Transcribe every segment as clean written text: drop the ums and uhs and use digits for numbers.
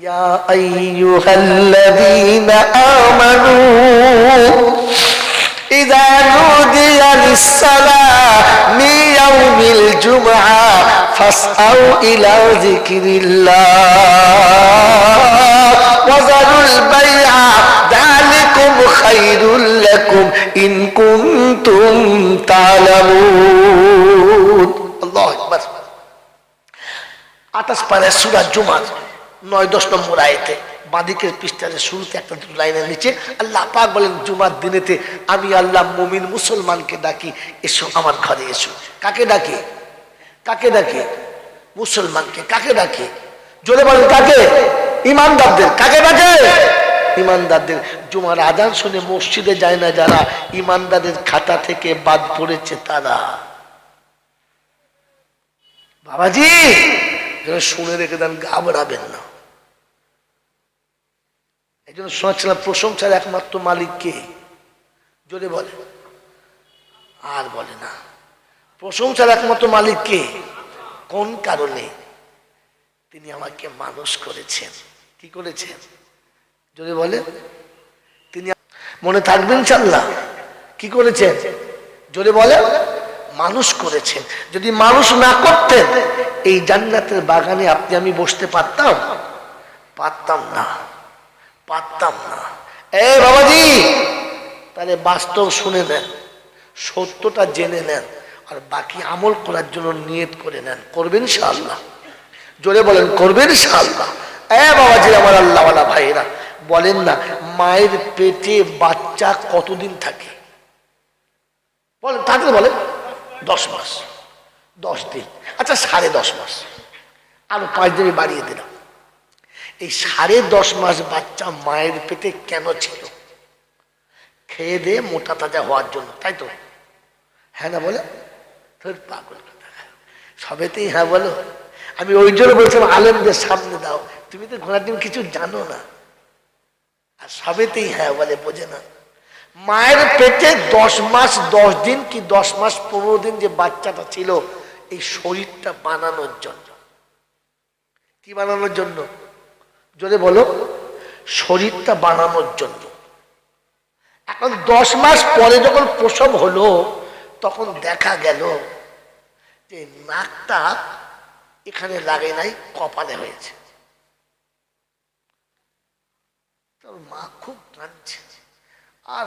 ইয়া আইয়ুহাল্লাযীনা আমানু ইযা নুদিয়া লিস-সালাতি মিন ইয়াউমিল জুমআ ফাসআউ ইলা যিকরিল্লাহ ওয়া যারুল বাই'a যালিকুম খায়রুল লাকুম ইন কুনতুম তা'লামুন। আল্লাহু আকবার। 28 পারা সূরা জুমা 9-10 নম্বর আয়াতে বাদিকের পৃষ্ঠার শুরুতে একটা দুটো লাইনের নিচে আল্লাহ পাক বলেন, জুমার দিনেতে আমি আল্লাহ মুমিন মুসলমানকে ডাকি, এসো আমার ঘরে এসো। কাকে ডাকে? কাকে ডাকে? মুসলমানকে। কাকে ডাকে? জোরে বলেন কাকে? ইমানদারদের। কাকে ডাকে? ইমানদারদের। জুমার আজান শুনে মসজিদে যায় না যারা, ইমানদারদের খাতা থেকে বাদ পড়েছে তারা। বাবাজি শুনে রেখে দেন, ঘাবড়াবেন না। এই জন্য শোনাচ্ছিলাম প্রশংসার একমাত্র মালিক কে? জোরে বলে। আর বলে না। প্রশংসার একমাত্র মালিক কে? কোন কারণে? তিনি আমাকে মানুষ করেছেন। কি করেছেন? জোরে বলে। তিনি মনে থাকবেন ইনশাআল্লাহ। কি করেছেন? জোরে বলে। মানুষ করেছেন। যদি মানুষ না করতেন এই জান্নাতের বাগানে আপনি আমি বসতে পারতাম? পারতাম না, পারতাম না। এ বাবাজি, তাহলে বাস্তব শুনে নেন, সত্যটা জেনে নেন, আর বাকি আমল করার জন্য নিয়ত করে নেন। করবেন ইনশাআল্লাহ? জোরে বলেন করবেন ইনশাআল্লাহ? এ বাবাজি আমার আল্লাহওয়ালা ভাইরা, বলেন না মায়ের পেটে বাচ্চা কতদিন থাকে? বলেন, তাকে বলেন 10 মাস, 10 দিন। আচ্ছা 10.5 মাস, আরো 5 দিন বাড়িয়ে দিলাম। এই 10.5 মাস বাচ্চা মায়ের পেটে কেন ছিল? খেয়ে দিয়ে মোটা তাজা হওয়ার জন্য, তাই তো? হ্যাঁ না বলে? পাগল কথা, সবেতেই হ্যাঁ বলো। আমি ওই জন্য বলছিলাম আলেমদের সামনে দাও, তুমি তো ঘোড়ার ডিম কিছু জানো না, আর সবেতেই হ্যাঁ বলে, বোঝে না। মায়ের পেটে 10 মাস 10 দিন কি 10 মাস 15 দিন যে বাচ্চাটা ছিল, এই শরীরটা বানানোর জন্য। কি বানানোর জন্য? জোরে বলো। শরীরটা বানানোর জন্য। এখন 10 মাস পরে যখন প্রসব হলো, তখন দেখা গেল যে নাকটা এখানে লাগে নাই, কপালে হয়েছে। তোর মা খুব কাঁদছে, আর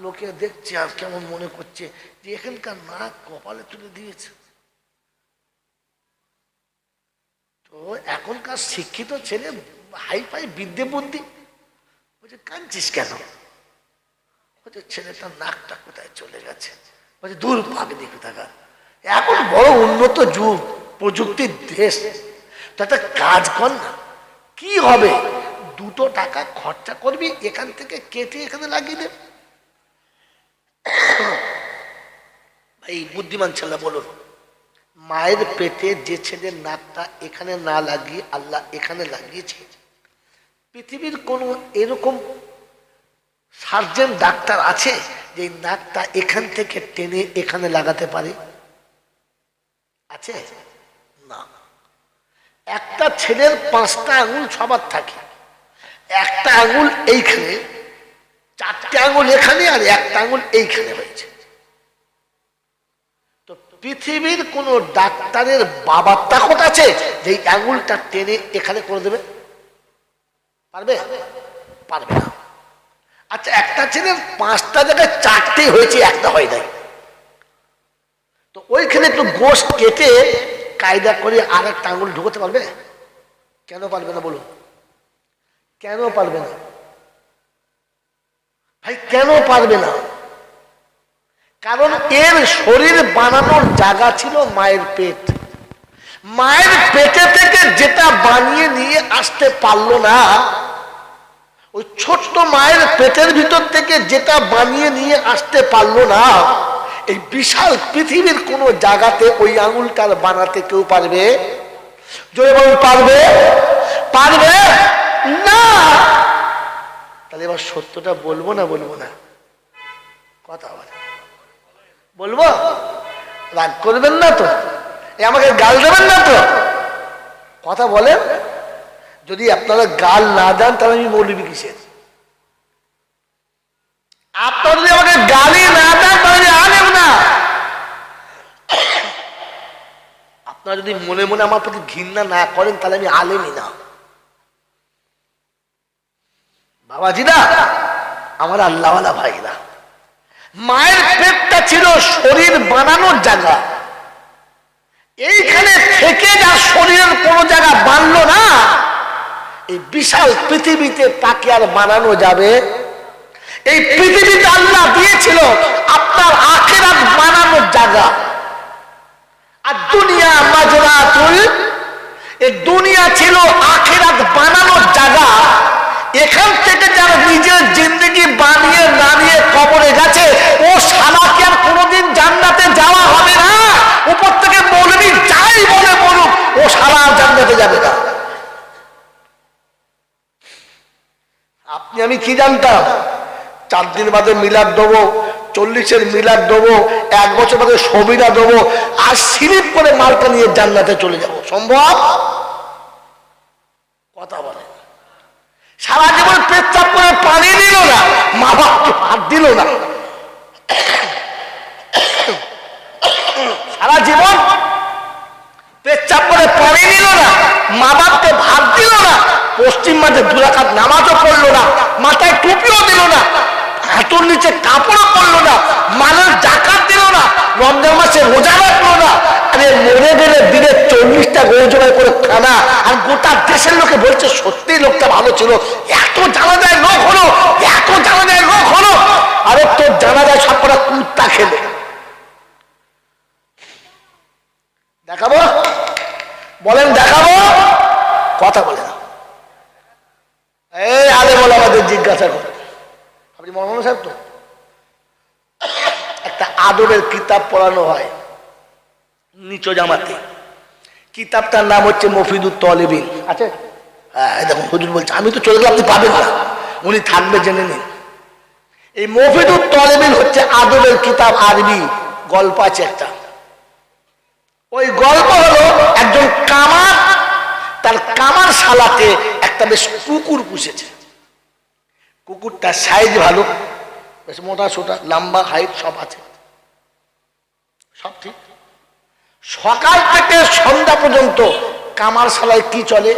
লোকে দেখছে, আর কেমন মনে করছে যে এখানকার নাক কপালে তুলে দিয়েছে। তো এখনকার শিক্ষিত ছেলে হাই ফাই বিদ্যে বুদ্ধি, বলছে কাঁদছিস কেন? বলছে ছেলেটার নাকটা কোথায় চলে গেছে। বলছে দূর পাগলি কোথাকার, এখন বড় উন্নত যুগ, প্রযুক্তির দেশ, তো একটা কাজ কর না, কি হবে, 2 টাকা খরচা করবি, এখান থেকে কেটে এখানে লাগিয়ে দে। ভাই বুদ্ধিমান ছেলে বলুন, মায়ের পেটে যে ছেলের নাকটা এখানে না লাগিয়ে আল্লাহ এখানে লাগিয়েছে, পৃথিবীর কোন এরকম সার্জন ডাক্তার আছে যে নাকটা এখান থেকে টেনে এখানে লাগাতে পারে? আছে? না। একটা ছেলের 5টা আঙুল সবার থাকে, একটা আঙুল এইখানে, 4টে আঙুল এখানে, আর একটা আঙুল এইখানে হয়েছে। তো পৃথিবীর কোন ডাক্তারের বাবার তাকত আছে যে আঙুলটা টেনে এখানে করে দেবে? পারবে? পারবে না। আচ্ছা একটা ছেলের 5টা জায়গায় 4টে হয়েছে, একটা হয় নাই, তো ওইখানে একটু গোশত কেটে কায়দা করে আর একটা আঙুল ঢুকতে পারবে? কেন পারবে না বলুন? কেন পারবে না ভাই? কেন পারবে না? কারণ এর শরীর বানানোর জায়গা ছিল মায়ের পেট। মায়ের পেটে থেকে যেটা বানিয়ে নিয়ে আসতে পারলো না, ওই ছোট্ট মায়ের পেটের ভিতর থেকে যেটা বানিয়ে নিয়ে আসতে পারলো না, এই বিশাল পৃথিবীর কোন জায়গাতে ওই আঙুলটার বানাতে কেউ পারবে? জোরে বলুন পারবে? পারবে না। তাহলে এবার সত্যটা বলবো না বলবো না? কথা বলবো? রাগ করবেন না তো? আমাকে গাল দেবেন না তো? কথা বলেন। যদি আপনারা গাল না দেন তাহলে আমি মৌলবি কিসের? আপনারা যদি আমাকে গালি না দেন তাহলে আলেম না। আপনারা যদি মনে মনে আমার প্রতি ঘৃণা না করেন তাহলে আমি আলেমই না। বাবাজিরা, আমার আল্লাহওয়ালা ভাইরা, মায়ের পেটটা ছিল শরীর বানানোর জায়গা। এইখানে থেকে যা শরীরের কোন জায়গা বানলো না, এই বিশাল পৃথিবীতে তাকে আর বানানো যাবে? এই পৃথিবীতে আল্লাহ দিয়েছিল আপনার আখিরাত বানানোর জায়গা। আর দুনিয়া মাজরাতুল, এই দুনিয়া ছিল আখিরাত বানানোর জায়গা। এখান থেকে যারা নিজের জিন্দগি বানিয়ে দাঁড়িয়ে কবরে গেছে, ও শালাকে আর কোনোদিন জান্নাতে যাওয়া হবে না। উপর থেকে মৌলবি যাই বলে বলুক, ও শালা আর জান্নাতে যাবে না। আপনি আমি কি জানতাম 4 দিন বাদে মিলাদ দেবো, 40-এর মিলাদ দেবো, 1 বছর বাদে সবিনা দেবো, আর স্লিপ করে মালটা নিয়ে জান্নাতে চলে যাব? সম্ভব? কথা বলে। সারা জীবন পেচ্ছাপ করে পানি দিল না, মা বাপকে ভাত দিল না। সারা জীবন পেচ্ছাপ করে পানি দিল না, মা বাপকে ভাত দিল না, পশ্চিম মাঝে 2 রাকাত নামাজও পড়লো না, মাথায় টুপিও দিল না, হাঁটুর নিচে কাপড়ও পরলো না, মালের জাকাত দিল না, রমজান মাসে রোজা রাখলো না। আরে মরে গেলে দিনে 40টা গরু জবাই করে খানা, আর গোটা দেশের লোকে বলছে সত্যি লোকটা ভালো ছিল। এত জানাজায় লোক হলো, এত জানাজায় লোক হলো, আরে তোর জানাজায় সব কটা কুত্তা খেলে। দেখাবো? বলেন দেখাবো? কথা বলে না। এই আলে বলে আমাদের জিজ্ঞাসা করে, আপনি মৌলানা সাহেব তো? একটা আদরের কিতাব পড়ানো হয় নিচু জামাতে। কিতাবটার নাম হচ্ছে মফিদুত তলেবিন। আছে? হ্যাঁ, দেখুন হুজুর বলছে, আমি তো চলে গেলে আপনি পাবেন না, উনি থাকবে, জেনে নিন। এই মফিদুত তলেবিন হচ্ছে আদরের কিতাব, আরবি গল্প আছে একটা। ওই গল্প হলো একজন কামার, তার কামার শালাতে একটা বেশ কুকুর পুষেছে। কুকুরটা সাইজ ভালো, বেশ মোটা সোটা, লম্বা, হাইট সব আছে, সব ঠিক। সকাল থেকে সন্ধ্যা পর্যন্ত কামার শালায় কি চলে?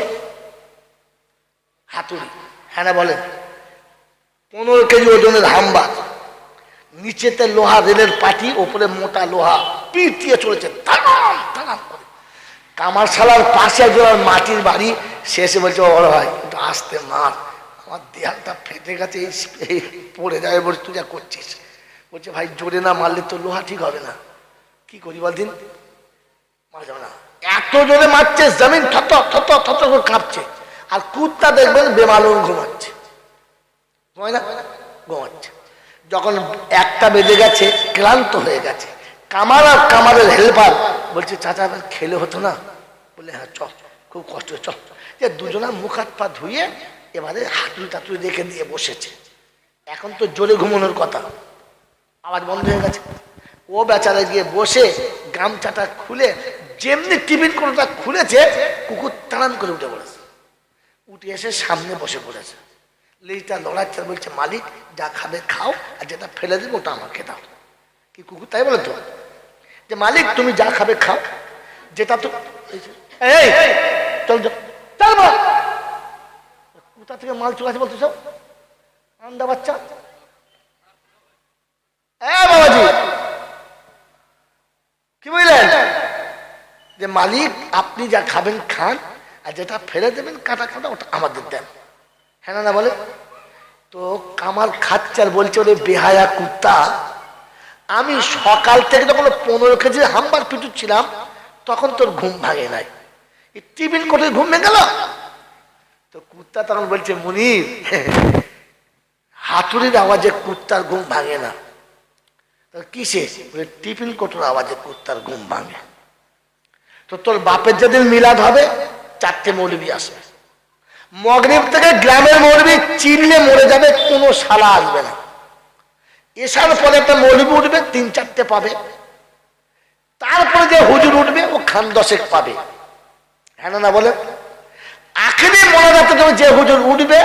হাতুড়ি। হ্যাঁ না বলেন? 15 কেজি ওজনের হাম্বা, নিচেতে লোহা রেলের পাটি, ওপরে মোটা লোহা, পিঠ দিয়ে চলেছে তাড়াম তাড়াম করে। কামার শালার পাশে একজন মাটির বাড়ি, সে এসে বলছে, বড় ভাই একটু আসতে মার, আমার দেহালটা ফেটে গেছে, এই পড়ে যাবে, বলছে তুই যা করছিস। বলছে ভাই জোরে না মারলে তো লোহা ঠিক হবে না, কি করি বলদিন? মারা যাবে না। এত জোরে মারছে, জমিন থত থত থত করে কাঁপছে। আর কুত্তা দেখবেন বেমালুম ঘুমাচ্ছে, ঘুমায় না? ঘুমাচ্ছে। যখন 1টা বেজে গেছে, ক্লান্ত হয়ে গেছে, কামার আর কামারের হেল্পার বলছে, চাচা খেলে হতো না? বলে হ্যাঁ চল, খুব কষ্ট, চল। যে দুজনা মুখ হাত পা ধুয়ে এবারে হাতুড়ি টাতুড়ি রেখে দিয়ে বসেছে। এখন তো জোরে ঘুমানোর কথা, আওয়াজ বন্ধ হয়ে গেছে। ও বেচারা গিয়ে বসে গামছাটা খুলে, যেমনি টিফিন কোনোটা খুলেছে, কুকুর তাড়ান করে উঠে পড়েছে। উঠে এসে সামনে বসে পড়েছে, লেজটা লড়াচ্ছে, বলছে মালিক যা খাবে খাও, আর যেটা ফেলে দেবো ওটা আমাকে দাও। কি কুকুর তাই বলে তো, যে মালিক তুমি যা খাবে খাও, যেটা তো এই চল চল, কোথা থেকে মাল চলে আসে বলতো সব আন্দা বাচ্চা। বাবাজি কি বুঝলেন? যে মালিক আপনি যা খাবেন খান, আর যেটা ফেলে দেবেন কাটা কাটা ওটা আমাদের দেন। হ্যাঁ না বলে? তো কামাল খাচ্ছে আর বলছে, ওরে বেহায়া কুত্তা, আমি সকাল থেকে যখন 15 কেজি হাম্বার পিটুচ্ছিলাম তখন তোর ঘুম ভাঙে নাই, এই টিফিন কোটে ঘুম ভেঙে গেল। তো কুত্তা তখন বলছে, মুনির হাতুড়ির আওয়াজে কুত্তার ঘুম ভাঙে না। কিসে? টিফিন কোটোর আওয়াজে কুত্তার ঘুম ভাঙে। তো তোর বাপের যেদিন মিলাদ হবে 4টে মৌলবি আসবে, মগরিব থেকে গ্রামের মৌলবি চিল্লে মরে যাবে, কোনো শালা আসবে না। এসার পরে একটা মৌলবি উঠবে, 3-4টে পাবে, তারপরে যে হুজুর উঠবে ও খান 10 পাবে। হ্যাঁ না বলে? আখেরি মোনাজাতে তুমি যে হুজুর উঠবে,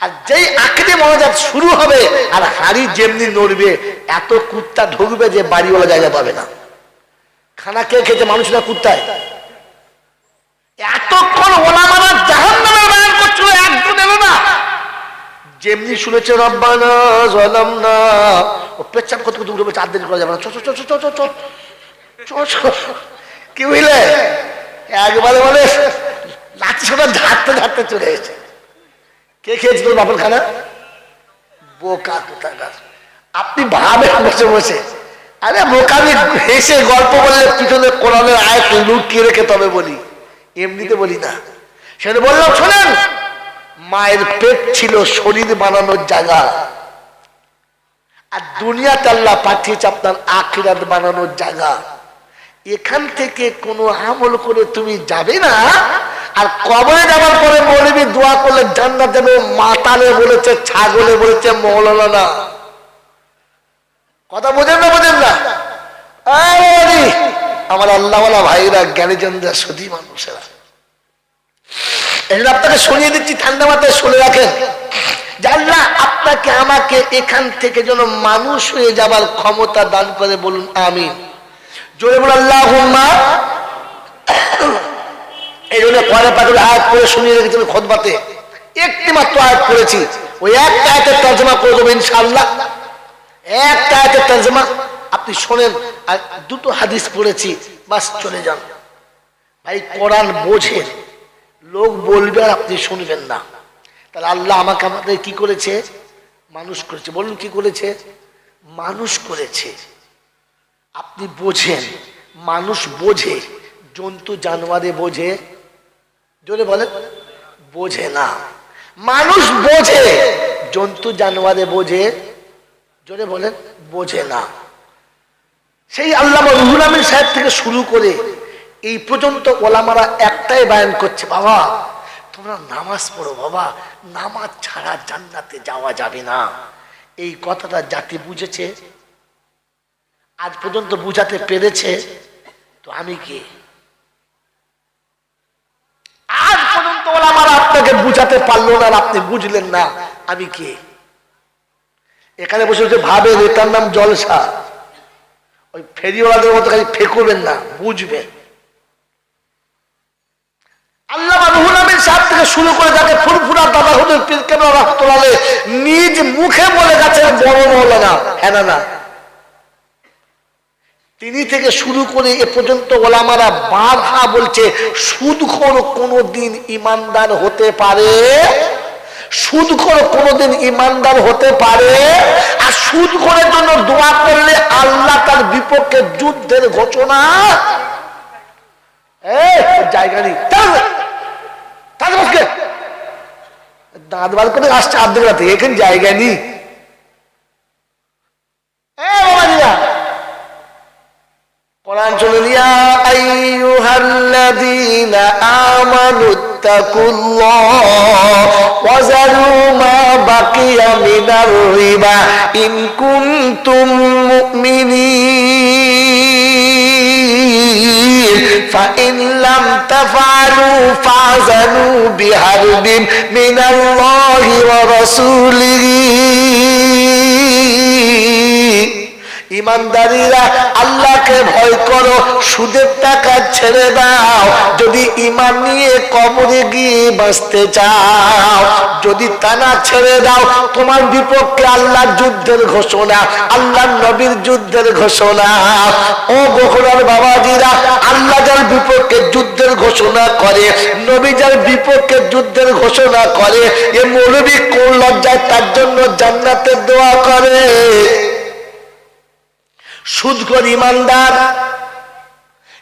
আর যেই আখেরি মোনাজাত শুরু হবে আর হাড়ি যেমনি নড়বে, এত কুত্তা ঢুকবে যে বাড়িওয়ালা জায়গা পাবে না। খানা কে খেতে মানুষরা কুত্তায়। এতক্ষণ ওলামারা জাহান্নামের বয়ান করছিল, একজন এলো না। যেমনি শুনেছে রব্বানা যালামনা, ও পেচ্ছাপ করতে করতে উঠবে, 4 দিন করা যাবে না, কি বুঝলে? একবারে বলে লাঠি সোটা ঝাড়তে ঝাড়তে চলে এসেছে। কে খেয়েছিল বাপের খানা? বোকা কোথাকার। আপনি ভাবে বসে বসে, আরে বোকামি হেসে গল্প বললে পিছনে কোরআনের আয়াত লুকিয়ে রেখে তবে বলি, এমনিতে বলি না। সেটা বললাম, শোনেন, মায়ের পেট ছিল শরীর বানানোর জায়গা, আর দুনিয়াতে আল্লাহ পাঠিয়েছে আপনার আখিরাত বানানোর জায়গা। এখান থেকে কোনো আমল করে তুমি যাবে না, আর কবরে যাবার পরে মৌলবি দোয়া করলে জান্নাত যাবে। মাতালে বলেছে, ছাগলে বলেছে, মৌলানা না। কথা বোঝেন না? বোঝেন না? আমার আল্লাহওয়ালা ভাইরা, জ্ঞানীজনরা, সতী মানুষেরা, আপনাকে শুনিয়ে দিচ্ছি, ঠান্ডা মাথায় শুনে রাখেন যে আল্লাহ আপনাকে আমাকে এখান থেকে যেন মানুষ হয়ে যাবার ক্ষমতা দান করে। বলুন আমিন। জোরে বলুন আল্লাহুম্মা। এই জন্য কোরআনে পাকের আয়াত পড়ে শুনিয়ে রেখেছি খুতবাতে, একটি মাত্র আয়াত পড়েছি, ওই একটা আয়াতের তর্জমা করে দেবো ইনশাআল্লাহ। একটা আয়াতের তর্জমা আপনি শোনেন, আর 2টো হাদিস পড়েছি, বাস চলে যান। ভাই কোরআন বোঝেন, লোক বলবে আর আপনি শুনবেন না। তাহলে আল্লাহ আমাকে আমাদের কি করেছে? মানুষ করেছে। বলুন কি করেছে? মানুষ করেছে। আপনি বোঝেন, মানুষ বোঝে, জন্তু জানোয়ারে বোঝে? জোরে বলেন, বোঝে না। মানুষ বোঝে, জন্তু জানোয়ারে বোঝে? জোরে বলেন, বোঝে না। সেই আল্লামা রুহুল আমিন সাহেব থেকে শুরু করে এই পর্যন্ত ওলামারা একটাই বয়ান করছে, বাবা তোমরা নামাজ পড়ো, বাবা নামাজ ছাড়া জান্নাতে যাওয়া যাবে না। এই কথাটা জাতি বুঝেছে, আজ পর্যন্ত বুঝাতে পেরেছে? তো আমি কি? আজ পর্যন্ত ওলামারা আপনাকে বুঝাতে পারলো না, আপনি বুঝলেন না, আমি কে? এখানে বসে বসে ভাবেন এটার নাম জলসা। ওই ফেরিওয়ালাদের মতো খালি ফেকুবেন না, বুঝবেন। আল্লামা রুহুল আমিন সাহেব থেকে শুরু করে যাকে ফুরফুরা দাদা হুজুর পীর কেবলা রাহমাতুল্লাহ আলাইহি নিজ মুখে বলে গেছেন বড় মাওলানা, হ্যাঁ না, তিনি থেকে শুরু করে এ পর্যন্ত ওলামারা বারহা বলছে, সুদখোর কোনদিন ইমানদার হতে পারে? সুদখোর কোনদিন ইমানদার হতে পারে? আর সুদখোরের জন্য দোয়া করলে আল্লাহ তার বিপক্ষে যুদ্ধের ঘোষণা। জায়গা নেই, দাঁত বার করে আসছে আর্ধেক রাতে, এখানে জায়গা নেই। কোরআন চলে, ইয়া আইয়ুহাল্লাযীনা আমানুত্তাকুল্লাহ ওয়া যারু মা বাকিয়া মিনার রিবা ইন কুনতুম মুমিনিন ফাইন লাম তাফআলু ফাযানু বিহারবিন মিনাল্লাহি ওয়া রাসূলিহি। ইমানদারিরা আল্লাহকে ভয় করো, সুদের টাকা ছেড়ে দাও যদি ঈমান নিয়ে কবরে গিয়ে বাঁচতে চাও। যদি তা না ছেড়ে দাও, তোমার বিপক্ষে আল্লাহর যুদ্ধের ঘোষণা, আল্লাহর নবীর যুদ্ধের ঘোষণা। ও বগুড়ার বাবাজিরা, আল্লাহ যার বিপক্ষে যুদ্ধের ঘোষণা করে, নবী যার বিপক্ষে যুদ্ধের ঘোষণা করে, এ মৌলবী কোন লজ্জায় তার জন্য জান্নাতের দোয়া করে? সুদখোর ইমানদার,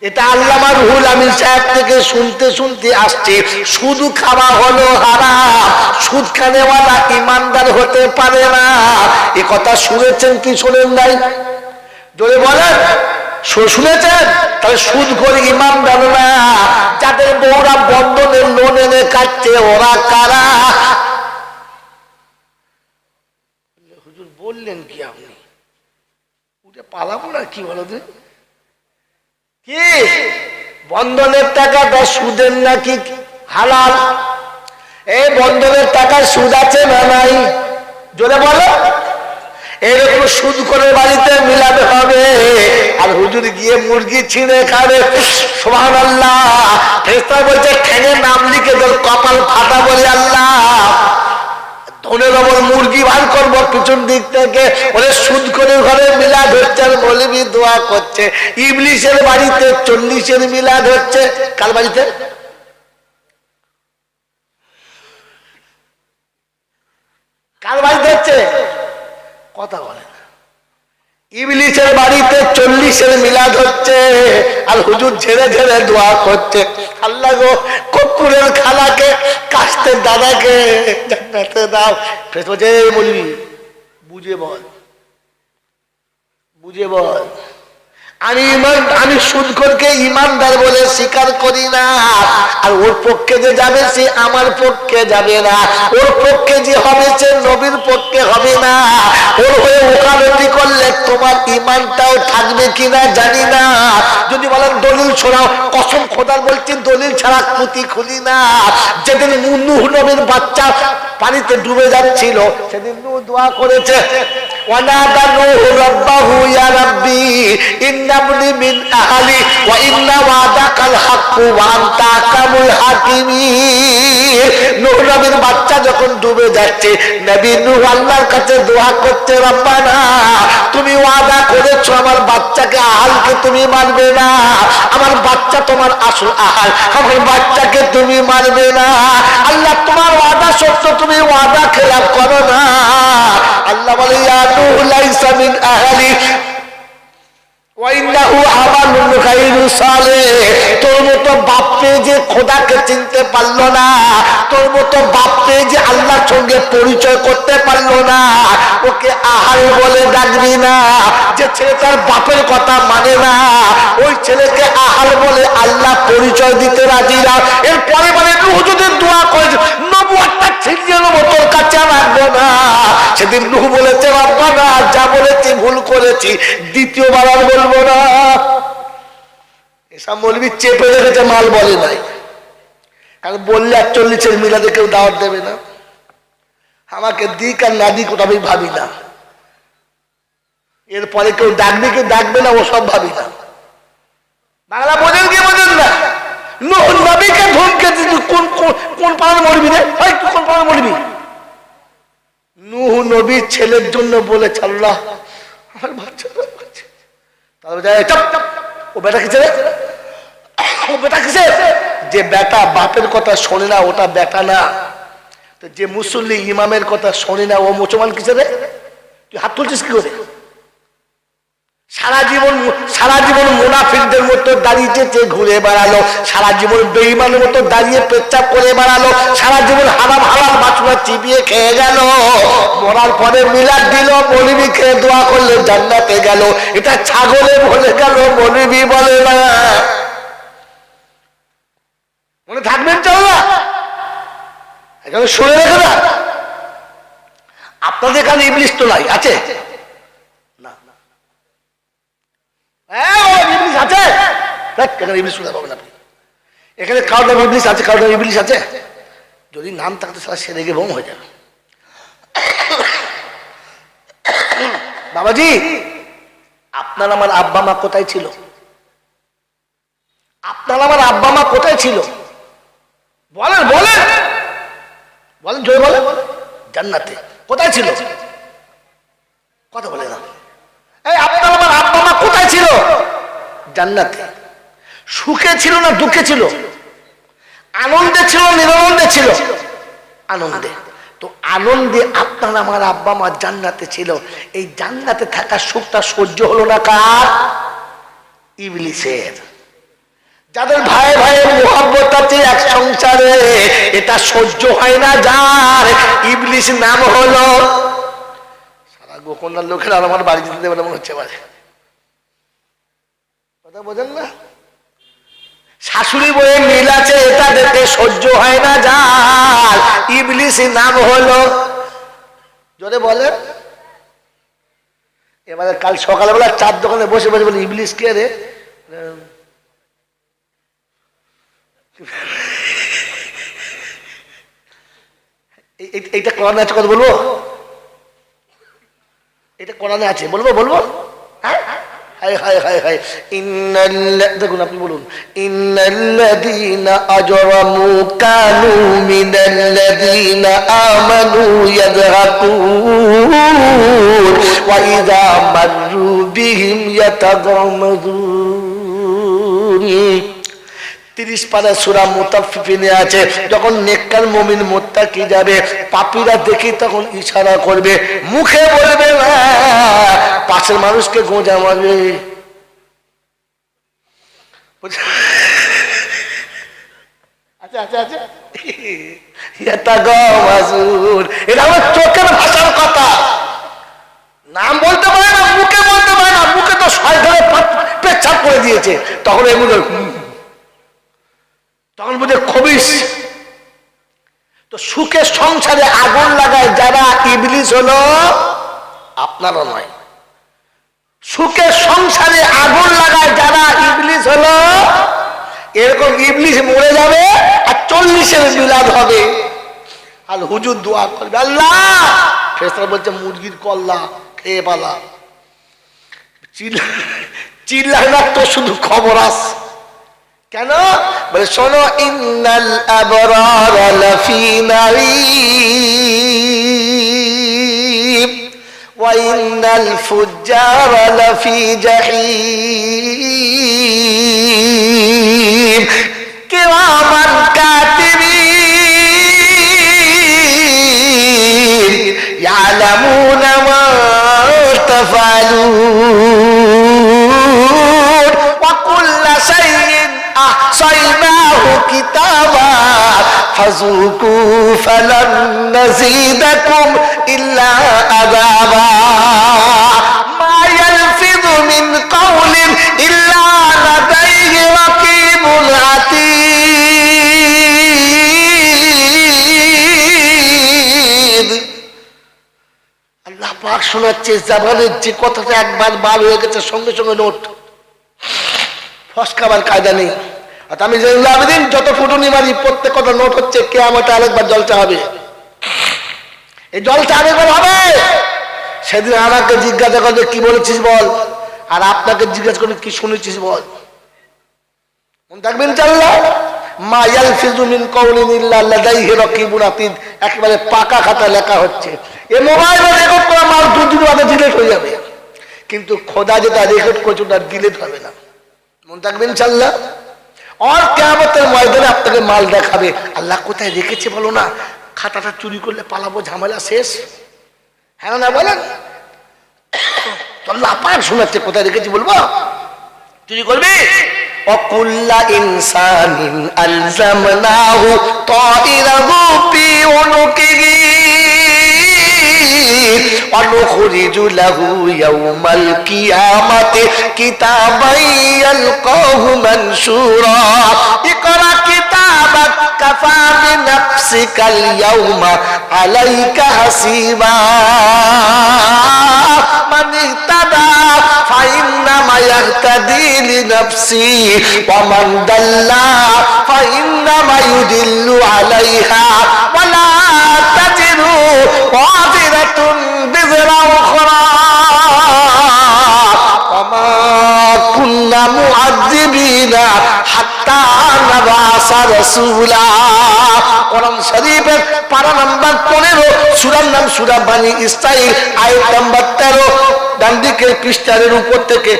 এটা আল্লামা রুহুল আমিন সাহেব থেকে শুনতে শুনতে আসছে। সুদ খাওয়া হলো হারাম, সুদ খানেওয়ালা ইমানদার হতে পারে না। এ কথা শুনেছেন কি শোনেন নাই? জোরে বলেন, শুনেছেন? তাহলে সুদখোর ইমানদার না। যাদের বউরা বন্ধনের লোন এনে কাটছে, ওরা কারা? হুজুর বললেন কি আপনি? পালাবো না কি বলো? কি বন্ধনের টাকাটা সুদের নাকি হালাল। এই বন্ধনের টাকায় সুদ আছে না নাই? জোরে বলো। এরকম সুদ করে বাড়িতে মিলাতে হবে, আর হুজুর গিয়ে মুরগি ছিঁড়ে খাবে। সুবহানাল্লাহ। ফেরেশতা বলছে ঠ্যাঙে নাম লিখে তোর কপাল ফাটা বলে আল্লাহ ধনের ওপর মুরগি বার করবো পিছন দিক থেকে। ওরে সুদ করে ঘরে মিলাদ হচ্ছে আর মৌলবি দোয়া করছে। ইবলিসের বাড়িতে 40-এর মিলাদ হচ্ছে। কার বাড়িতে? কার বাড়িতে হচ্ছে? কথা বলেন। ইবলিসের বাড়িতে 40-এর মিলাদ হচ্ছে, আর হুজুর ঝেড়ে ঝেড়ে দোয়া করছে, আল্লাহ গো কপ্পুরের খালাকে কাস্তের দাদাকে জান্নাতে দাও। ফেসবুকে বলবি বুঝে বল, বুঝে বল। আমি সুদখোরকে ইমানদার বলে স্বীকার করি না, আর ওর পক্ষে যে যাবে সে আমার পক্ষে যাবে না, ওর পক্ষে যে হবে সে নবীর পক্ষে হবে না। ওর হয়ে ওকালতি করলে তোমার ইমানটাও থাকবে কিনা জানি না। যদি বলেন দলিল শোনাও, কসম খোদার বলছি দলিল ছাড়া পুঁতি খুলি না। যেদিন নূহ নবীর বাচ্চা পানিতে ডুবে যাচ্ছিল সেদিন নূহ দোয়া করেছে, ওয়ানাদা নূহ রাব্বাহু ইয়া রাব্বি ইন্নাবনি মিন আহলি ওয়া ইন্না ওয়াদাকাল হাক্কু ওয়া আনতা আহকামুল হাকিমিন। নূহ নবীর বাচ্চা যখন ডুবে যাচ্ছে, নবী নূহ আল্লাহর কাছে দোয়া করতে, রব্বানা তুমি ওয়াদা করেছো আমার বাচ্চাকে আহালকে তুমি মারবে না, আমার বাচ্চা তোমার আসল আহাল, আমার বাচ্চাকে তুমি মারবে না। আল্লাহ তোমার ওয়াদা সত্য, তুমি ওয়াদা খেলাফ করো না। আল্লাহ বলে ইয়া নূহ লাইসা মিন আহলি তোর মতো বাপকে যে খোদাকে চিনতে পারলো না, তোর মতো বাপকে যে আল্লাহর সঙ্গে পরিচয় করতে পারলো না, ওকে আহার বলে ডাকবি না। যে ছেলে তার বাপের কথা মানে না, ওই ছেলেকে আহার বলে আল্লাহ পরিচয় দিতে রাজি না। এরপরে মানে নূহ যদি দোয়া করেছে নবুয়তটা ছিনিয়ে নেবো, তোর কাছে রাখবো না। সেদিন নূহ বলেছে রব্বানা যা বলেছি ভুল করেছি, দ্বিতীয়বার আর বলবো না। এসব মৌলবি চেপে রেখেছে, মাল বলে নাই। কারণ বললে 41-এর মিলাদে কেউ দাওয়াত দেবে না। আমাকে দিক আর না দিক ওটা আমি ভাবি না। এরপরে কেউ ডাকবে কেউ ডাকবে না ওসব ভাবি না। বাংলা বোঝেন কি বোঝেন না? নূহ নবীকে ধমকে দিতে কোন পাড়ার মরবি রে? তুই কোন পাড়ার মরবি? নূহ নবীর ছেলের জন্য বলেছে আল্লাহ আমার বাচ্চা, ও বেটা কিসে? ও বেটা কিসে? যে বেটা বাপের কথা শোনে না ওটা বেটা না। তো যে মুসল্লি ইমামের কথা শোনে না ও মুসলমান কিসে রে? তুই হাত তুলছিস কি করে? সারা জীবন মুনাফিকদের মতো দাঁড়িয়ে ঘুরে বেড়ালো, সারা জীবন বেঈমানের মতো দাঁড়িয়ে পেচ্ছাপ করে বেড়ালো, সারা জীবন হারাম হালাল মাছুয়া চিবিয়ে খেয়ে গেল, মরার পরে মিলাদ দিল, মৌলবি খেয়ে দোয়া করলে জান্নাতে গেল। এটা ছাগলে বলে গেল, মৌলবি বলে না। মনে থাকবেন চল না, এখানে শুনে রেখে না। আপনাদের এখানে ইবলিস তো নাই, আছে না? ইবলিস আছে? এখানে ইবলিস শুনে পাবেন আপনি। এখানে কারোর নাম ইবলিস আছে, কারোর নাম ইবলিস আছে? যদি নাম থাকতে সারা সে রেগে বোম হয়ে যাবে। বাবাজি আপনার আমার আব্বা মা কোথায় ছিল? আপনার আমার আব্বা মা কোথায় ছিল? বলেন বলেন বলেন, জয় বলেন। জান্নাতে। কোথায় ছিল? কথা বলে না। এই আপনার আমার আব্বা মা কোথায় ছিল? জান্নাতে। সুখে ছিল না দুঃখে ছিল? আনন্দে ছিল নিরানন্দে ছিল? আনন্দে। তো আনন্দে আপনার আমার আব্বা মা জান্নাতে ছিল। এই জান্নাতে থাকা সুখটা সহ্য হলো না কার? ইবলিসের। যাদের ভাই ভাইয়ের মোহাব্বত আছে এক সংসারে, এটা সহ্য হয় না যার, ইবলিস নাম হলো। সারা গোকর্ণার লোকেরা আমার বাড়ি যেতে দেবে না মনে হচ্ছে। কথা বোঝেন না? শাশুড়ি বইয়ের মিল আছে, এটা দেখে সহ্য হয় না যার, ইবলিস নাম হলো। জোরে বলে। এবারে কাল সকালবেলা চার দোকানে বসে বসে বলে ইবলিস কে রে? এইটা কোরআনে আছে, কথা বলবো? এটা কোরআনে আছে, বলবো বলবো? হ্যাঁ, হায় হায় হায় হায়। দেখুন, আপনি বলুন, ইন্নাল্লাযীনা আজরামু কানু মিনাল্লাযীনা আমানু ইয়াযহাকুন ওয়া ইযা মাররু বিহিম ইয়াতাগামাযুন। 30 পারা সূরা মুতাফফিফিনে আছে, যখন নেককার মুমিন মুত্তাকি যাবে, পাপীরা দেখি তখন ইশারা করবে, মুখে বলবে না, পাশের মানুষকে গোঁজা মারবে। আচ্ছা আচ্ছা আচ্ছা, এটা আমার চোখের ভাষার কথা। নাম বলতে পারে না, মুখে বলতে পারে না, মুখে তো শয়তানে পেচ্ছাপ করে দিয়েছে, তখন এগুলো তখন বুঝে খবিস। তো সুখে সংসারে আগুন লাগায় যারা, ইবলিস হলো আপনারা নয়। সুখে সংসারে আগুন লাগায় যারা, ইবলিস হলো এরকম। ইবলিস মরে যাবে আর 40-এর মিলাদ হবে, আর হুজুর দোয়া করবে, আল্লাহ, ফেরেশতারা বলছে মুরগির কল্লা খেয়ে পালা, চিল্লায় না তো শুধু খবর আসে। কেন বলে, শোনো, ইন্নাল আবরারা লাফি নাঈম ওয়া ইন্নাল ফুজ্জারা লাফি জাহিম কিরামান কাতিবিন ইয়ালামুনা মা তাফআলুন ওয়া কুল্লা শাইইন আহসাইনাহু কিতাবা ফাযুকু ফালান নাযীদাকুম ইল্লা আযাবা মা ইয়ালফিযু মিন কাওলিন ইল্লা লাদাইহি রাকীবুন আতীদ। আল্লাহ পাক শোনাচ্ছে, জাবানের যে কথাটা একবার বার হয়ে গেছে সঙ্গে সঙ্গে নোট, ফসকাবার কায়দা নেই। আর আমি জানি যত ফুটুনি মারি প্রত্যেক কথা নোট হচ্ছে, কিয়ামতে আরেকবার জলসা হবে। এই জলসা আরেকবার হবে, সেদিন আমাকে জিজ্ঞাসা করবে কি বলেছিস বল, আর আপনাকে জিজ্ঞাসা করবে কি শুনেছিস বল। মনে থাকবেন ইনশাআল্লাহ। মা ইয়ালফিযু মিন কাওলিন ইল্লা লাদাইহি রাকীবুন আতীদ, একেবারে পাকা খাতা লেখা হচ্ছে। এই মোবাইলে রেকর্ড করা মাল 2 দিন বাদে ডিলিট হয়ে যাবে, কিন্তু খোদা যেটা রেকর্ড করছে ওটা ডিলিট হবে না। মনে থাকবেন ইনশাআল্লাহ। আর কিয়ামতের ময়দানে আপনাকে মাল দেখাবে, আল্লাহ কোথায় রেখেছে বলো না, খাতাটা চুরি করলে পালাবো, ঝামেলা শেষ। হ্যাঁ না বলেন? আল্লাহ পাক শোনাচ্ছে কোথায় রেখেছি, বলবো? চুরি করবি? ওয়াকুল্লা ইনসানিন আলজামনাহু তাইরাহু ফি উনুকিহি ওয়া নুখরিজু লাহু ইয়াওমাল কিয়ামাতি কিতাবান ইয়ালকাহু মানশুরা ইকরা কিতাবাক কাফা বিনাফসিকাল ইয়াওমা আলাইকা হাসিবা মান ইহতাদা ফাইন্নামা ইয়াহতাদি লিনাফসি ওয়া মান দাল্লা ফাইন্নামা ইউদিল্লু আলাইহা ওয়া লা তাজিরু ওয়াজিরাতুন বিজরা উখরা ওয়া মা কুন্না মুআযযিবিনা হাত্তা নাবাসা রাসূলা। কোরআন শরীফের পারা নাম্বার 15, সূরার নাম সূরা বনী ইসরাঈল, আয়াত নাম্বার 13, ডান দিকের পৃষ্ঠার উপর থেকে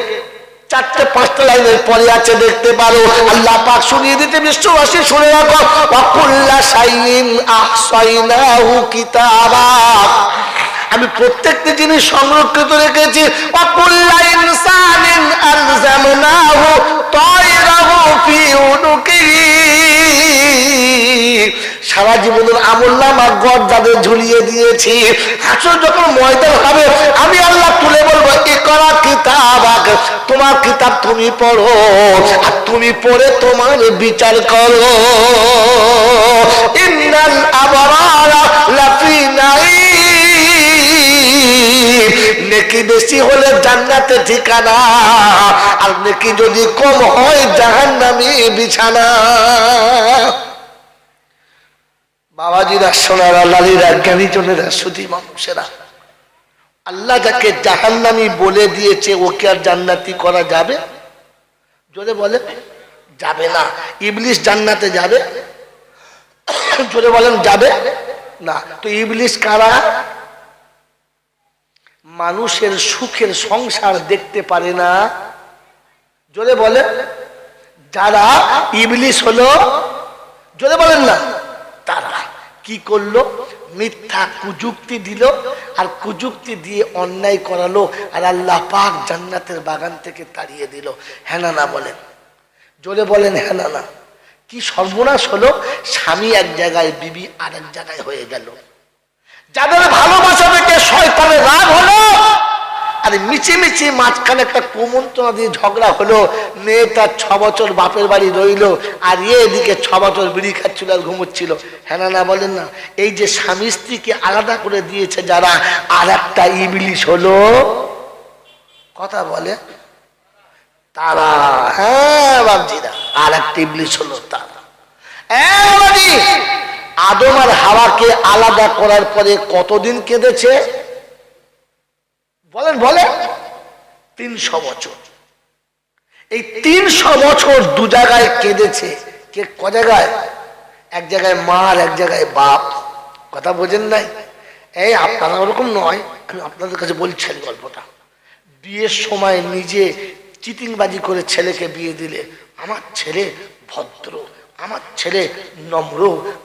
4-5টা লাইনের পরে আছে, দেখতে পারো। আল্লাহ পাক শুনিয়ে দিতে বিশ্ববাসী শুনে রাখো, ওয়া কুল্লা শাইইন আহসাইনাহু কিতাবা, আমি প্রত্যেকটি জিনিস সংরক্ষিত রেখেছি। ওয়া কুল্লা ইনসানিন আলজামনাহু তাইরাহু ফি উনুকিহি, সারা জীবনের আমলনামা গড় যাদের ঝুলিয়ে দিয়েছি, হাসর যখন ময়দান হবে আমি আল্লাহ তুলে বলবো, ইকরা কিতাবাক, তোমার কিতাব তুমি পড়ো, আর তুমি পড়ে তোমার বিচার করো। ইন্নাল আবরারা লাফি নাঈম, নেকি বেশি হলে জান্নাতে ঠিকানা, আর নেকি যদি কম হয় জাহান্নামে বিছানা। বাবাজিরা, সোনারা, লালীরা, জ্ঞানীজনেরা, সুধী মানুষেরা, আল্লাহ যাকে জাহান্নামী বলে দিয়েছে ওকে আর জান্নাতি করা যাবে? জোরে বলে যাবে না। ইবলিস জান্নাতে যাবে? জোরে বলেন যাবে না। তো ইবলিস কারা? মানুষের সুখের সংসার দেখতে পারে না। জোরে বলে যারা ইবলিস হলো, জোরে বলেন না, তারা কি করলো? মিথ্যা কুযুক্তি দিল, আর কুযুক্তি দিয়ে অন্যায় করালো, আর আল্লাহ পাক জান্নাতের বাগান থেকে তাড়িয়ে দিল। হ্যাঁ না না বলেন, জোরে বলেন হ্যাঁ না না। কি সর্বনাশ হলো! স্বামী এক জায়গায়, বিবি আর এক জায়গায় হয়ে গেল। যাদের ভালোবাসা থেকে শয়তানের রাগ হলো, আর মিছিমিছি মাঝখানে একটা কুমন্ত্রণা দিয়ে ঝগড়া হলো। মেয়েটা 6 বছর বাপের বাড়ি রইলো, আর এদিকে 6 বছর বিড়ি খাচ্ছিল আর ঘুমোচ্ছিল। হ্যাঁ না না বলেন না। এই যে স্বামী স্ত্রীকে আলাদা করে দিয়েছে যারা, আর একটা ইবলিশ হলো। কথা বলে তারা। হ্যাঁ বাবজিরা, আর একটা ইবলিশ হলো তারা। আদম আর হাওয়াকে আলাদা করার পরে কতদিন কেঁদেছে বলেন? বলে 300 বছর। এই 300 বছর দু জায়গায় কেঁদেছে। কে ক জায়গায়? এক জায়গায় মা আর এক জায়গায় বাপ। কথা বোঝেন নাই? এই আপনারা ওরকম নয়, আমি আপনাদের কাছে বলছি গল্পটা। বিয়ের সময় নিজে চিটিংবাজি করে ছেলেকে বিয়ে দিলে, আমার ছেলে ভদ্র, আমার ছেলে নম্র,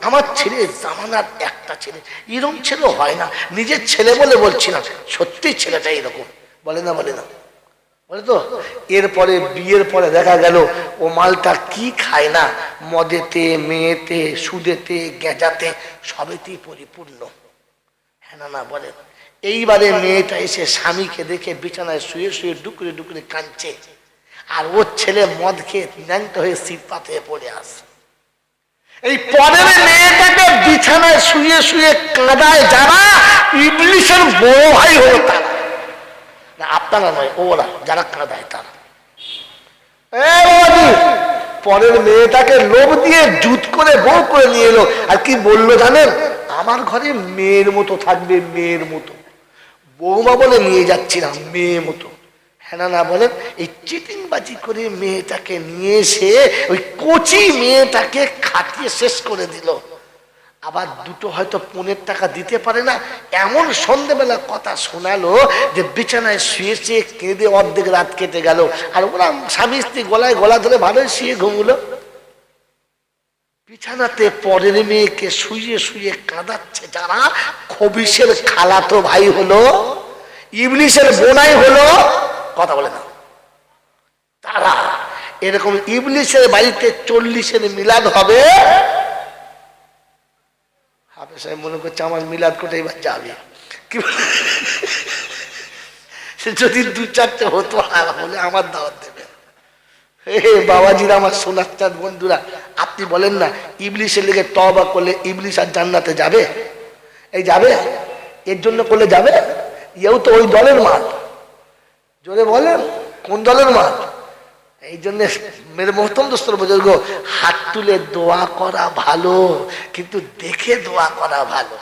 আমার ছেলে জামানার একটা ছেলে, এরকম ছেলে হয় না। নিজের ছেলে বলে বলছি না, সত্যি ছেলেটা এরকম। বলে না বলে না বলে তো। এরপরে বিয়ের পরে দেখা গেল ও মালটা কি খায় না, মদেতে, মেয়েতে, সুদেতে, গেঁজাতে, সবেতেই পরিপূর্ণ। হ্যাঁ না না বলেন। এইবারে মেয়েটা এসে স্বামীকে দেখে বিছানায় শুয়ে শুয়ে ডুকরে ডুকরে কাঁদছে, আর ওর ছেলে মদ খেয়ে ন্যাংটা হয়ে সিটপাত হয়ে পড়ে আসে। এই পরের মেয়েটাকে বিছানায় শুয়ে শুয়ে কাঁদায় যারা, ইবলিসের বড় ভাই হলো তারা। না আপনারা নয়, ওরা যারা কাঁদায় তারা। পরের মেয়েটাকে লোভ দিয়ে জুত করে বউ করে নিয়ে এলো, আর কি বললো জানেন? আমার ঘরে মেয়ের মতো থাকবে, মেয়ের মতো। বৌমা বলে নিয়ে যাচ্ছিলাম, মেয়ে মতো। হ্যাঁ না বলেন। এই চিটিংবাজি করে মেয়েটাকে নিয়ে এসে ওই কচি মেয়েটাকে খাটিয়ে শেষ করে দিল। আবার দুটো হয়তো 15 টাকা দিতে পারে না, এমন সন্ধ্যেবেলা কথা শোনালো যে বিছানায় শুয়েছে, কেঁদে অর্ধেক রাত কেটে গেল। আর ওরা স্বামী স্ত্রী গলায় গলা ধরে ভালোই শুয়ে ঘুমলো। বিছানাতে পরের মেয়েকে শুয়ে শুয়ে কাঁদাচ্ছে যারা, খবিসের খালাতো ভাই হলো, ইবলিসের বোনাই হলো। কথা বলে না তারা। এরকম ইবলিসের বাড়িতে 40-এর মিলাদ হবে। হাফেজ সাহেব মনে করছে আমার মিলাদ কোটে এবার যাবে, যদি 2-4টে হতো বলে আমার দাওয়াত দেবে। বাবাজিরা, আমার সোনার চাঁদ বন্ধুরা, আপনি বলেন না ইবলিসের লেগে তওবা করলে ইবলিস আর জান্নাতে যাবে? এই যাবে? এর জন্য করলে যাবে? এও তো ওই দলের মাল। জোরে বলেন কোন দলের মাল? এই জন্য মেরে মোহতরম দোস্তর বুজুর্গ, হাত তুলে দোয়া করা ভালো, কিন্তু দেখে দোয়া করা ভালো।